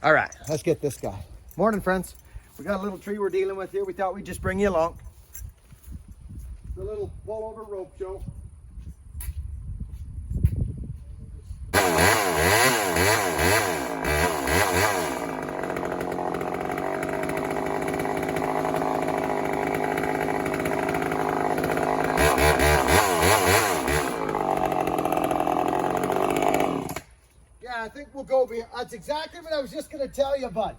All right, let's get this guy. Morning, friends. We got a little tree we're dealing with here. We thought we'd just bring you along. The little pull-over rope show. I think we'll go. That's exactly what I was just going to tell you, bud.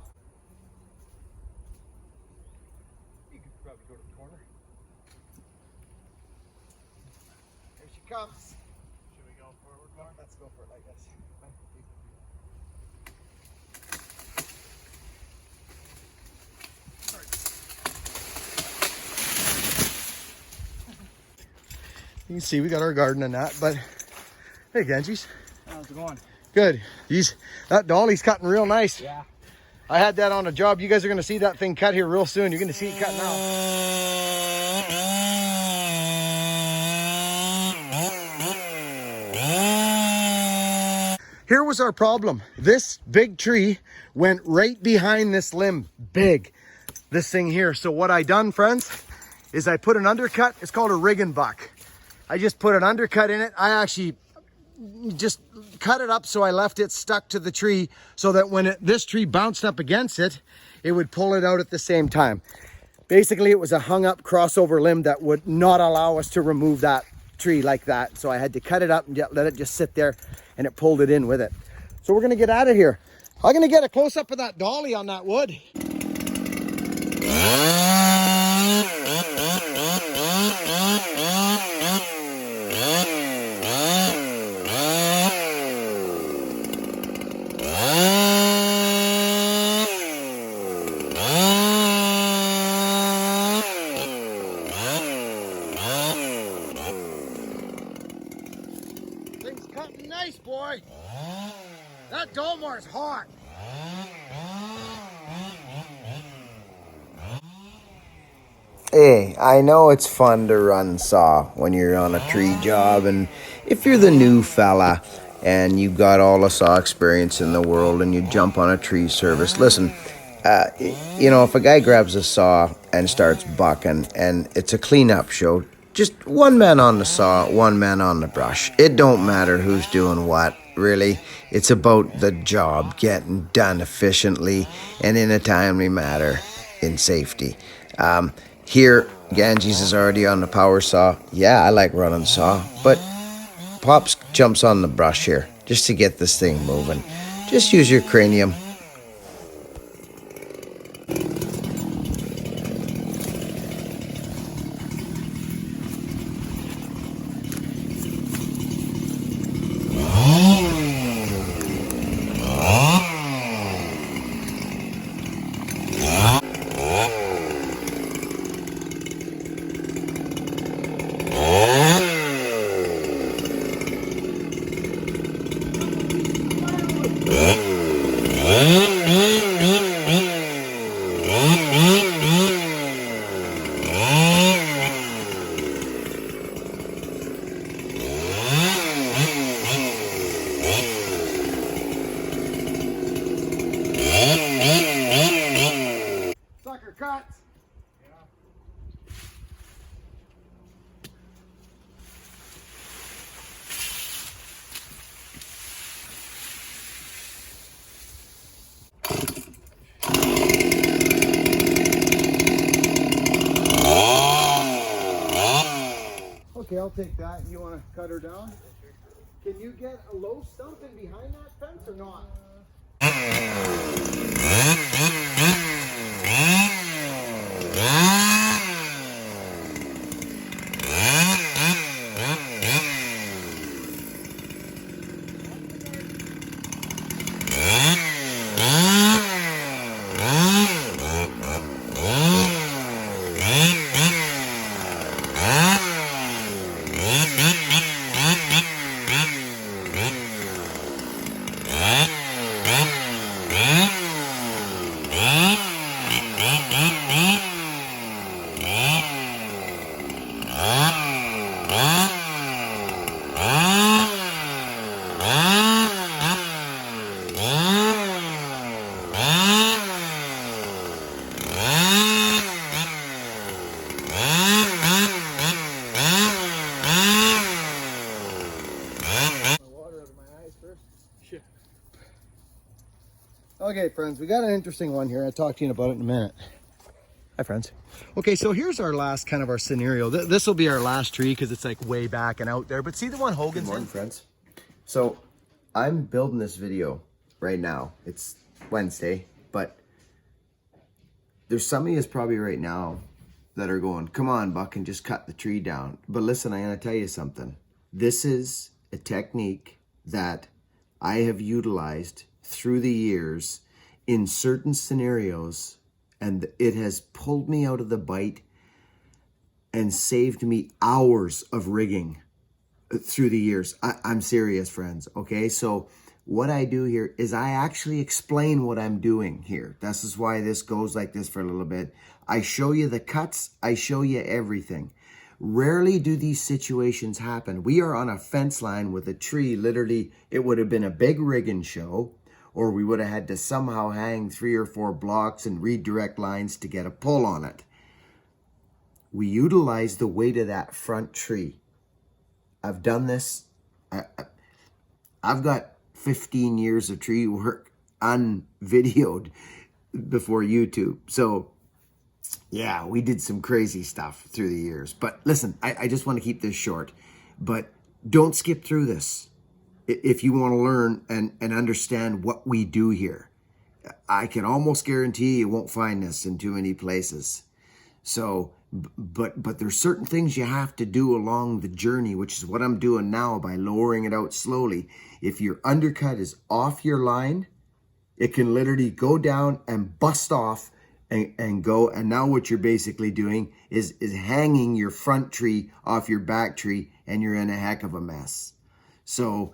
You could probably go to the corner. Here she comes. Should we go forward? No, let's go for it, I guess. You can see we got our garden and that, but hey, Genji's. How's it going? Good. That dolly's cutting real nice. Yeah. I had that on a job. You guys are going to see that thing cut here real soon. You're going to see it cut now. Here was our problem. This big tree went right behind this limb. Big. This thing here. So what I done, friends, is I put an undercut. It's called a rig and buck. I just put an undercut in it. I actually just cut it up so I left it stuck to the tree so that when this tree bounced up against it, it would pull it out at the same time. Basically, it was a hung up crossover limb that would not allow us to remove that tree like that. So I had to cut it up and let it just sit there, and it pulled it in with it. So we're gonna get out of here. I'm gonna get a close up of that dolly on that wood. Thing's cutting nice, boy. That Dolmar's hot. Hey, I know it's fun to run saw when you're on a tree job, and if you're the new fella and you've got all the saw experience in the world and you jump on a tree service, listen, you know, if a guy grabs a saw and starts bucking and it's a cleanup show, just one man on the saw, one man on the brush. It don't matter who's doing what, really. It's about the job getting done efficiently and in a timely manner in safety. Here, Ganges is already on the power saw. Yeah, I like running saw, but Pops jumps on the brush here just to get this thing moving. Just use your cranium. Sucker cuts. Okay, I'll take that. You want to cut her down? Can you get a low stump in behind that fence or not? Okay, friends, we got an interesting one here. I'll talk to you about it in a minute. Hi, friends. Okay, so here's our last kind of our scenario. This will be our last tree because it's like way back and out there. But see the one Hogan's in? Friends. So I'm building this video right now. It's Wednesday, but there's some of you probably right now that are going, come on, Buck, and just cut the tree down. But listen, I'm going to tell you something. This is a technique that I have utilized through the years in certain scenarios, and it has pulled me out of the bite and saved me hours of rigging through the years. I'm serious, friends. Okay, so what I do here is I actually explain what I'm doing here. This is why this goes like this for a little bit. I show you the cuts. I show you everything. Rarely do these situations happen. We are on a fence line with a tree. Literally, it would have been a big rigging show, or we would have had to somehow hang 3 or 4 blocks and redirect lines to get a pull on it. We utilize the weight of that front tree. I've done this. I've got 15 years of tree work unvideoed before YouTube. So yeah, we did some crazy stuff through the years. But listen, I just want to keep this short. But don't skip through this if you want to learn and understand what we do here. I can almost guarantee you won't find this in too many places. So, but there's certain things you have to do along the journey, which is what I'm doing now by lowering it out slowly. If your undercut is off your line, it can literally go down and bust off and go. And now what you're basically doing is hanging your front tree off your back tree, and you're in a heck of a mess. So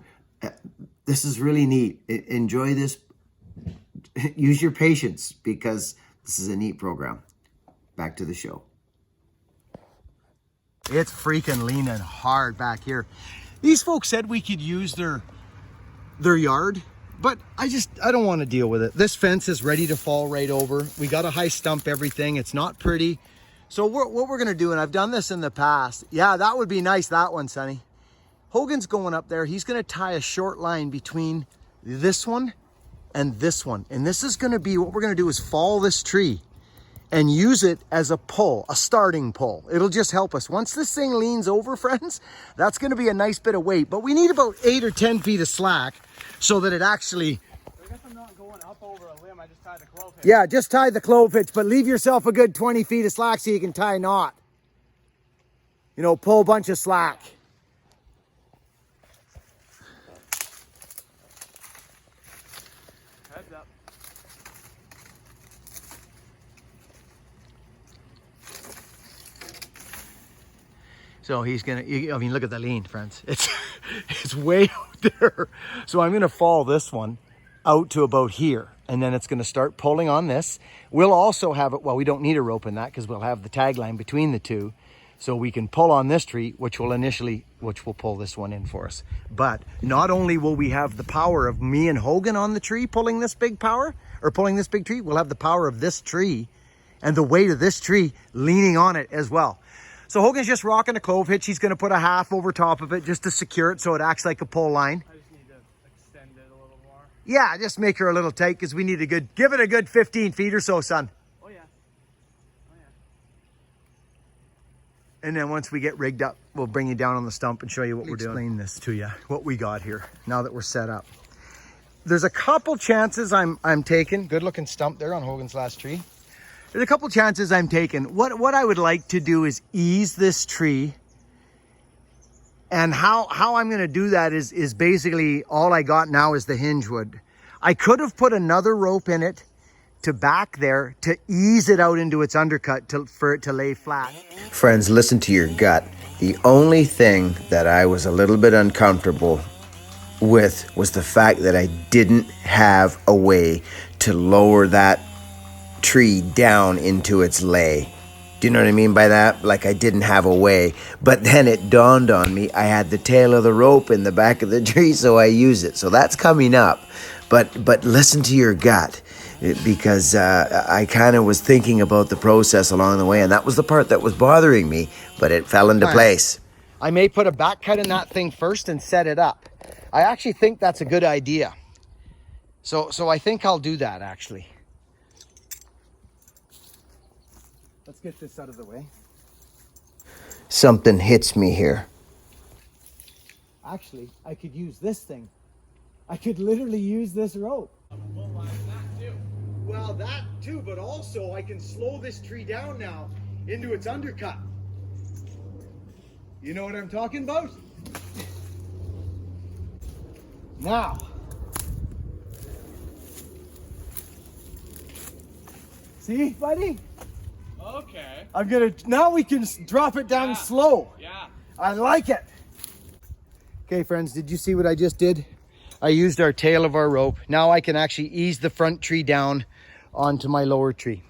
this is really neat. Enjoy this. Use your patience, because this is a neat program. Back to the show. It's freaking leaning hard back here. These folks said we could use their yard, but I don't want to deal with it. This fence is ready to fall right over. We got to high stump everything. It's not pretty. So what we're going to do, and I've done this in the past. Yeah, that would be nice, that one, Sonny. Hogan's going up there. He's going to tie a short line between this one and this one. And this is going to be, what we're going to do is fall this tree and use it as a pull, a starting pull. It'll just help us. Once this thing leans over, friends, that's going to be a nice bit of weight. But we need about 8 or 10 feet of slack so that it actually... I guess I'm not going up over a limb. I just tied the clove hitch. Yeah, just tie the clove hitch, but leave yourself a good 20 feet of slack so you can tie a knot. You know, pull a bunch of slack. Heads up. So he's gonna, I mean, look at the lean, friends. It's way out there. So I'm gonna fall this one out to about here, and then it's gonna start pulling on this. We'll also have it, well, we don't need a rope in that because we'll have the tag line between the two. So we can pull on this tree, which will pull this one in for us. But not only will we have the power of me and Hogan on the tree pulling this big tree, we'll have the power of this tree and the weight of this tree leaning on it as well. So Hogan's just rocking a clove hitch. He's going to put a half over top of it just to secure it so it acts like a pull line. I just need to extend it a little more. Yeah, just make her a little tight because we need give it a good 15 feet or so, son. Oh, yeah. Oh, yeah. And then once we get rigged up, we'll bring you down on the stump and show you what we're doing. Explain this to you, what we got here now that we're set up. There's a couple chances I'm taking. Good looking stump there on Hogan's last tree. There's a couple chances I'm taking. What I would like to do is ease this tree. And how I'm going to do that is basically all I got now is the hinge wood. I could have put another rope in it to back there to ease it out into its undercut for it to lay flat. Friends, listen to your gut. The only thing that I was a little bit uncomfortable with was the fact that I didn't have a way to lower that tree down into its lay. Do you know what I mean by that? Like I didn't have a way. But then it dawned on me I had the tail of the rope in the back of the tree, so I use it. So that's coming up. But listen to your gut, because I kind of was thinking about the process along the way, and that was the part that was bothering me, but it fell into place. I may put a back cut in that thing first and set it up. I actually think that's a good idea. So I think I'll do that actually. Let's get this out of the way. Something hits me here. Actually, I could use this thing. I could literally use this rope. Well, that too, but also I can slow this tree down now into its undercut. You know what I'm talking about? Now, see, buddy? Okay. Now we can drop it down slow. Yeah. I like it. Okay, friends, did you see what I just did? I used our tail of our rope. Now I can actually ease the front tree down onto my lower tree.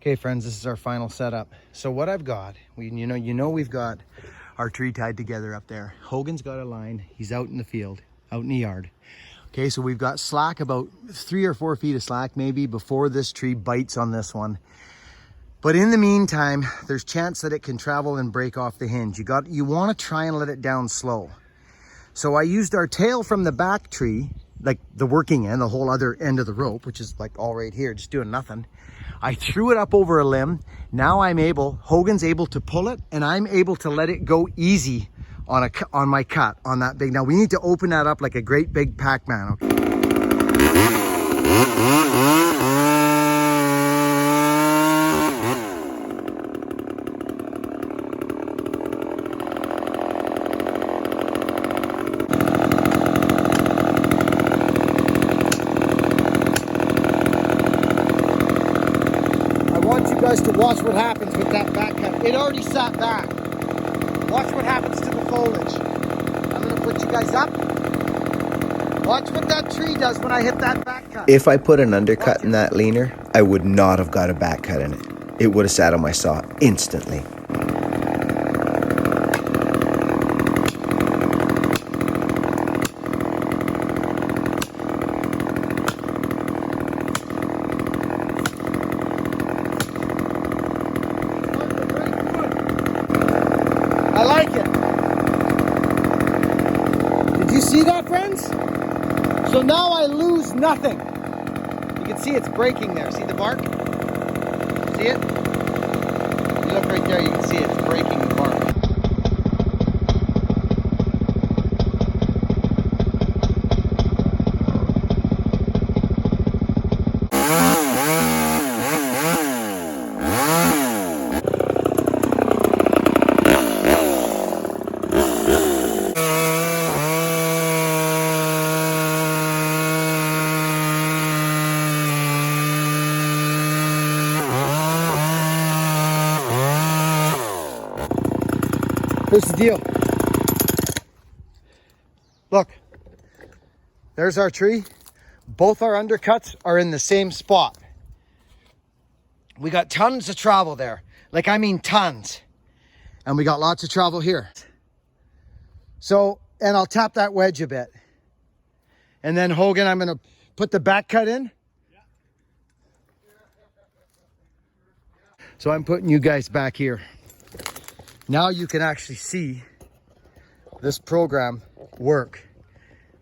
Okay, friends, this is our final setup. So what I've got, you know we've got our tree tied together up there. Hogan's got a line. He's out in the field, out in the yard. Okay, so we've got slack, about 3 or 4 feet of slack maybe before this tree bites on this one. But in the meantime, there's chance that it can travel and break off the hinge. You want to try and let it down slow. So I used our tail from the back tree, like the working end, the whole other end of the rope, which is like all right here, just doing nothing. I threw it up over a limb. Now Hogan's able to pull it, and I'm able to let it go easy on my cut, on that big. Now we need to open that up like a great big Pac-Man, okay? To watch what happens with that back cut. It already sat back. Watch what happens to the foliage. I'm going to put you guys up. Watch what that tree does when I hit that back cut. If I put an undercut in that leaner, I would not have got a back cut in it. It would have sat on my saw instantly. I like it. Did you see that, friends? So now I lose nothing. You can see it's breaking there. See the bark? See it? You look right there, you can see it's breaking the bark. Here's the deal. Look, there's our tree. Both our undercuts are in the same spot. We got tons of travel there. Like, I mean tons. And we got lots of travel here. So, and I'll tap that wedge a bit. And then Hogan, I'm gonna put the back cut in. So I'm putting you guys back here. Now you can actually see this program work.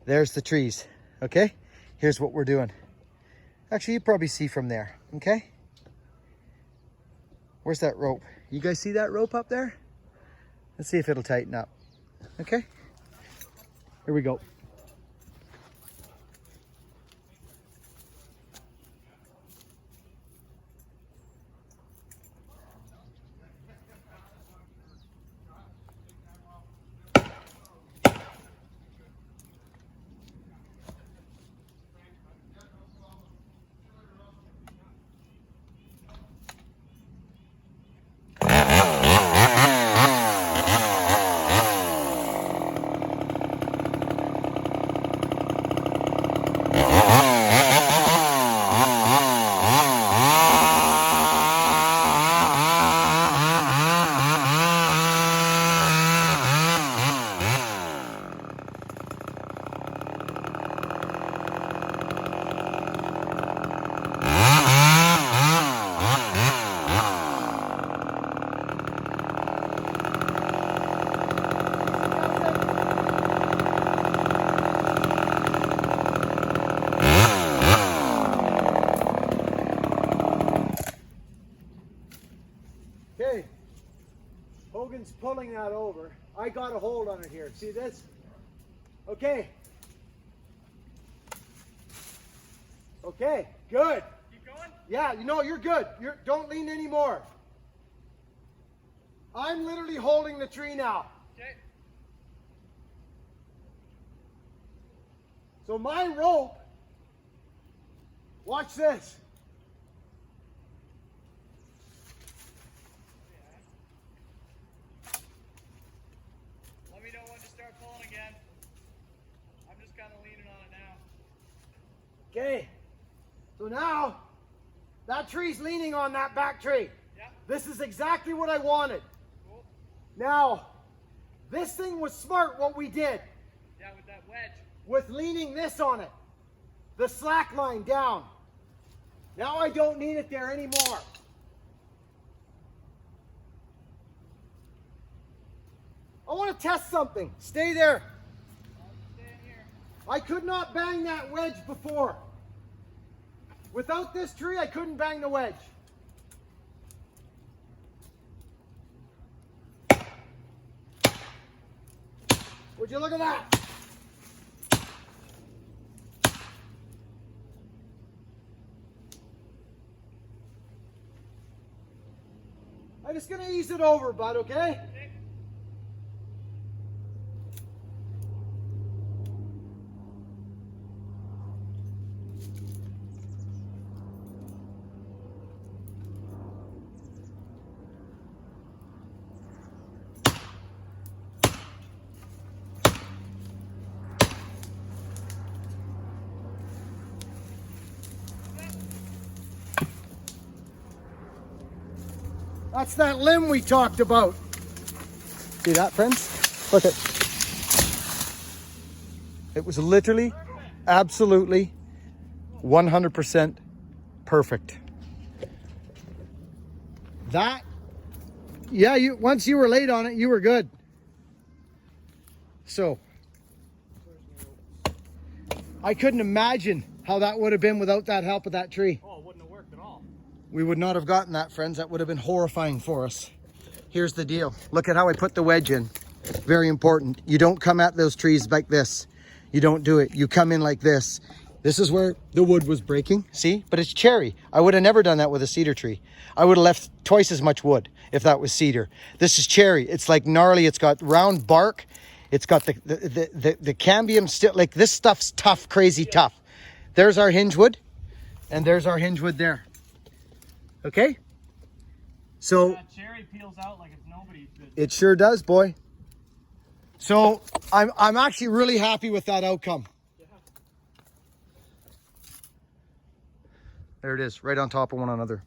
There's the trees, okay? Here's what we're doing. Actually, you probably see from there, okay? Where's that rope? You guys see that rope up there? Let's see if it'll tighten up, okay? Here we go. wind's pulling that over. I got a hold on it here. See this? Okay. Okay, good. Keep going? Yeah, you know, you're good. Don't lean anymore. I'm literally holding the tree now. Okay. So my rope, watch this. Let me know when to start pulling again. I'm just kind of leaning on it now. Okay, so now that tree's leaning on that back tree. Yeah. This is exactly what I wanted. Cool. Now, this thing was smart what we did Yeah, with that wedge. with leaning this on it. The slack line down. Now I don't need it there anymore. I want to test something. Stay there. I'll stay in here. I could not bang that wedge before. Without this tree, I couldn't bang the wedge. Would you look at that? I'm just gonna ease it over, bud, okay? Okay. That's that limb we talked about. See that, friends? Look at it. Was literally, absolutely, 100% perfect. That, yeah, once you were laid on it, you were good. So, I couldn't imagine how that would have been without that help of that tree. Oh, it wouldn't have worked at all. We would not have gotten that, friends. That would have been horrifying for us. Here's the deal. Look at how I put the wedge in. Very important. You don't come at those trees like this. You don't do it. You come in like this. This is where the wood was breaking. See? But it's cherry. I would have never done that with a cedar tree. I would have left twice as much wood if that was cedar. This is cherry. It's like gnarly. It's got round bark. It's got the cambium still. Like this stuff's tough, crazy tough. There's our hinge wood. And there's our hinge wood there. Okay? So That cherry peels out like it's nobody's business. it sure does, boy. So I'm actually really happy with that outcome. Yeah. There it is, right on top of one another.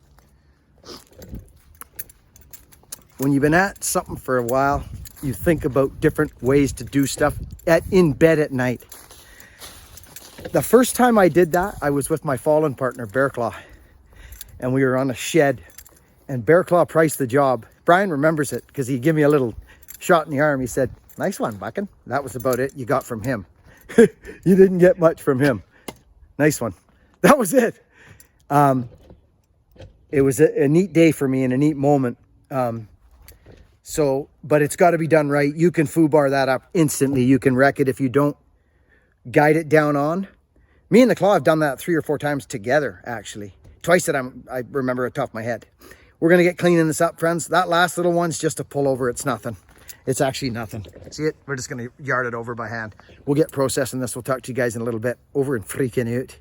When you've been at something for a while, you think about different ways to do stuff in bed at night. The first time I did that, I was with my fallen partner, Bear Claw. And we were on a shed. And Bear Claw priced the job. Brian remembers it because he gave me a little shot in the arm. He said, "Nice one, Buckin." That was about it you got from him. You didn't get much from him. Nice one. That was it. It was a neat day for me and a neat moment. But it's got to be done right. You can foobar that up instantly. You can wreck it if you don't guide it down on. Me and the Claw have done that 3 or 4 times together, actually. Twice that I remember it off my head. We're going to get cleaning this up, friends. That last little one's just a pullover. It's nothing. It's actually nothing. See it? We're just going to yard it over by hand. We'll get processing this. We'll talk to you guys in a little bit. Over and freaking out.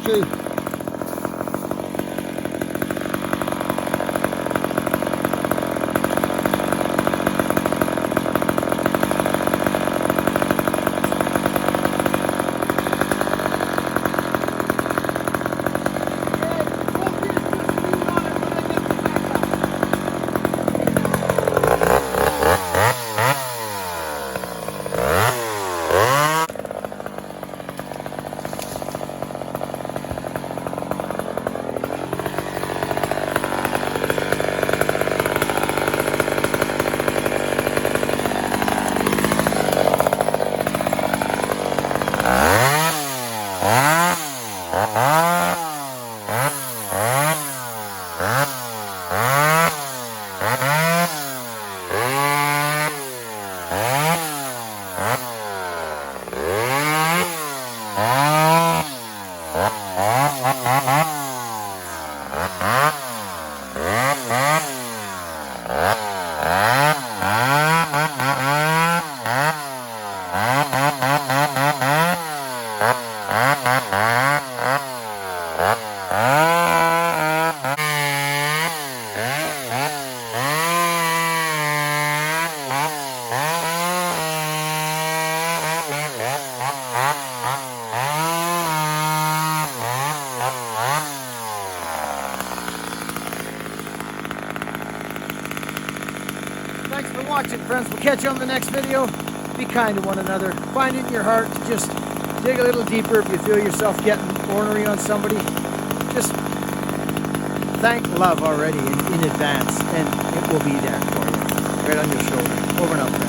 Okay. Thanks for watching, friends. We'll catch you on the next video. Be kind to one another. Find it in your heart to just dig a little deeper if you feel yourself getting ornery on somebody. Just thank love already in advance, and it will be there for you, right on your shoulder. Over and out, friends.